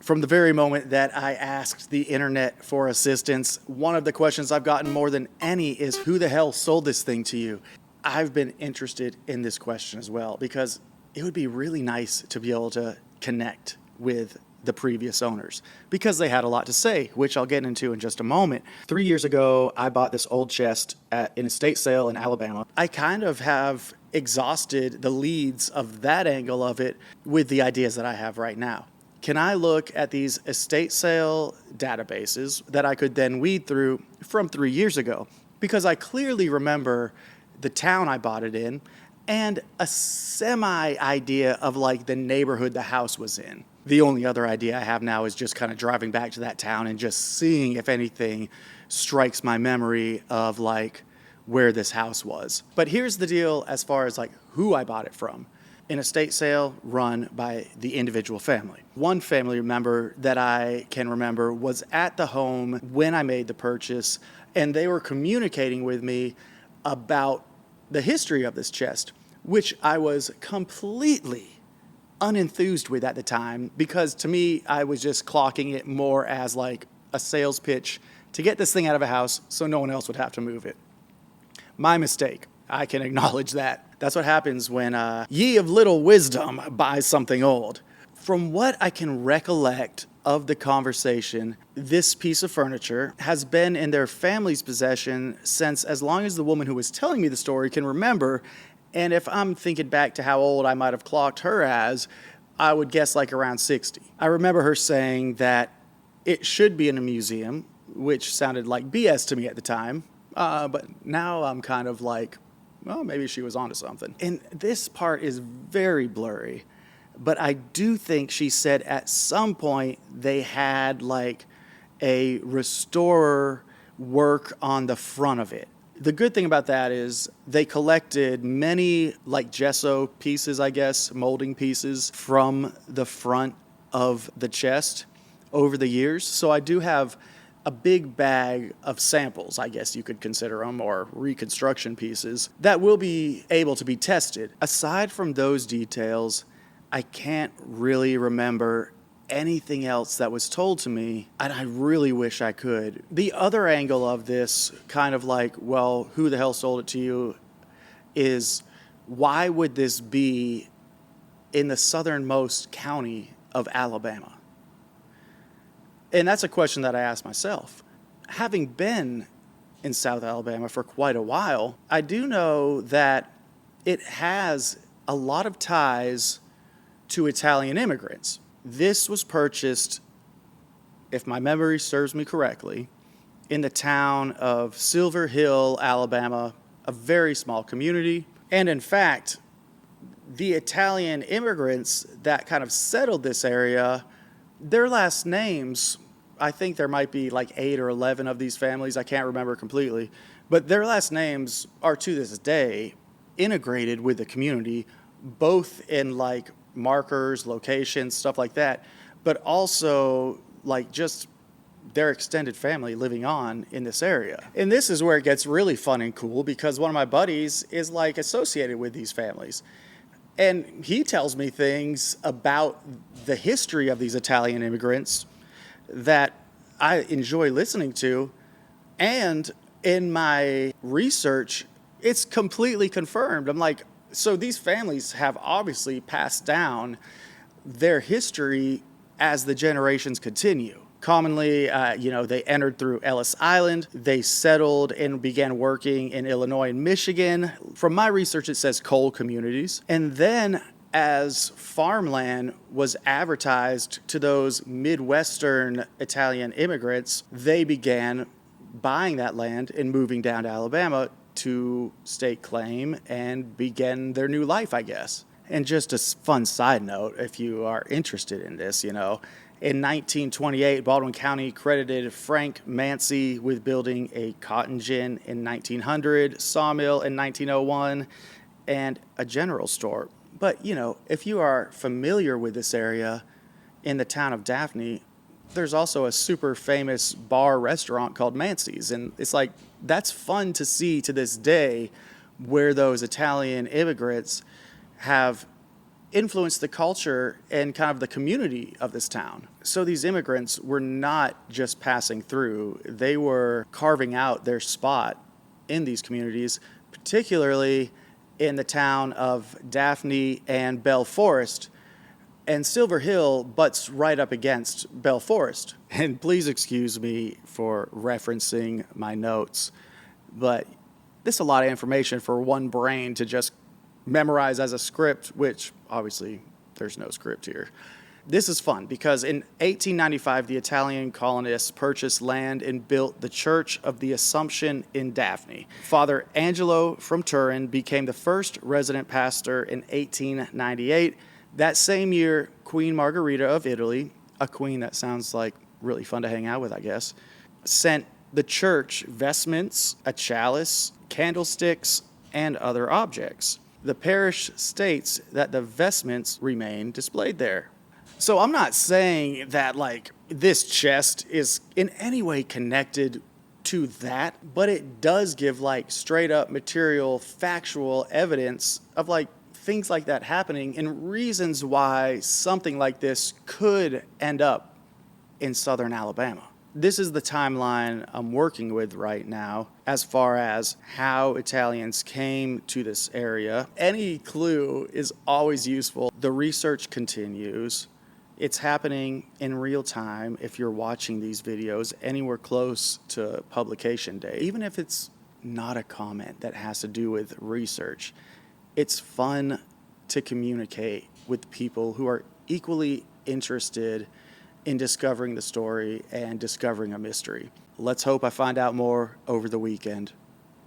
From the very moment that I asked the internet for assistance, one of the questions I've gotten more than any is, who the hell sold this thing to you? I've been interested in this question as well because it would be really nice to be able to connect with the previous owners because they had a lot to say, which I'll get into in just a moment. 3 years ago, I bought this old chest at an estate sale in Alabama. I kind of have exhausted the leads of that angle of it with the ideas that I have right now. Can I look at these estate sale databases that I could then weed through from 3 years ago? Because I clearly remember the town I bought it in and a semi idea of like the neighborhood the house was in. The only other idea I have now is just kind of driving back to that town and just seeing if anything strikes my memory of like where this house was. But here's the deal as far as like who I bought it from. An estate sale run by the individual family. One family member that I can remember was at the home when I made the purchase, and they were communicating with me about the history of this chest, which I was completely unenthused with at the time because to me, I was just clocking it more as like a sales pitch to get this thing out of a house so no one else would have to move it. My mistake. I can acknowledge that. That's what happens when ye of little wisdom buys something old. From what I can recollect of the conversation, this piece of furniture has been in their family's possession since as long as the woman who was telling me the story can remember. And if I'm thinking back to how old I might have clocked her as, I would guess like around 60. I remember her saying that it should be in a museum, which sounded like BS to me at the time. But now I'm kind of like, well, maybe she was onto something. And this part is very blurry, but I do think she said at some point they had like a restorer work on the front of it. The good thing about that is they collected many like gesso pieces, I guess, molding pieces from the front of the chest over the years. So I do have a big bag of samples, I guess you could consider them, or reconstruction pieces, that will be able to be tested. Aside from those details, I can't really remember anything else that was told to me, and I really wish I could. The other angle of this, kind of like, well, who the hell sold it to you, is why would this be in the southernmost county of Alabama? And that's a question that I asked myself. Having been in South Alabama for quite a while, I do know that it has a lot of ties to Italian immigrants. This was purchased, if my memory serves me correctly, in the town of Silver Hill, Alabama, a very small community. And in fact, the Italian immigrants that kind of settled this area, their last names, I think there might be like 8 or 11 of these families, I can't remember completely, but their last names are to this day integrated with the community, both in like markers, locations, stuff like that, but also like just their extended family living on in this area. And this is where it gets really fun and cool because one of my buddies is like associated with these families. And he tells me things about the history of these Italian immigrants that I enjoy listening to. And in my research, it's completely confirmed. I'm like, so these families have obviously passed down their history as the generations continue. Commonly, they entered through Ellis Island. They settled and began working in Illinois and Michigan. From my research, it says coal communities. And then as farmland was advertised to those Midwestern Italian immigrants, they began buying that land and moving down to Alabama to stake claim and begin their new life, I guess. And just a fun side note, if you are interested in this, in 1928, Baldwin County credited Frank Mancy with building a cotton gin in 1900, sawmill in 1901, and a general store. But, if you are familiar with this area in the town of Daphne, there's also a super famous bar restaurant called Mancy's. And it's like, that's fun to see to this day where those Italian immigrants have influenced the culture and kind of the community of this town. So these immigrants were not just passing through, they were carving out their spot in these communities, particularly in the town of Daphne and Belforest. And Silver Hill butts right up against Belforest. And please excuse me for referencing my notes, but this is a lot of information for one brain to just memorize as a script, which obviously there's no script here. This is fun because in 1895, the Italian colonists purchased land and built the Church of the Assumption in Daphne. Father Angelo from Turin became the first resident pastor in 1898. That same year, Queen Margherita of Italy, a queen that sounds like really fun to hang out with, I guess, sent the church vestments, a chalice, candlesticks, and other objects. The parish states that the vestments remain displayed there. So I'm not saying that this chest is in any way connected to that, but it does give straight up material, factual evidence of things like that happening and reasons why something like this could end up in southern Alabama. This is the timeline I'm working with right now as far as how Italians came to this area. Any clue is always useful. The research continues. It's happening in real time if you're watching these videos anywhere close to publication day. Even if it's not a comment that has to do with research, it's fun to communicate with people who are equally interested in discovering the story and discovering a mystery. Let's hope I find out more over the weekend.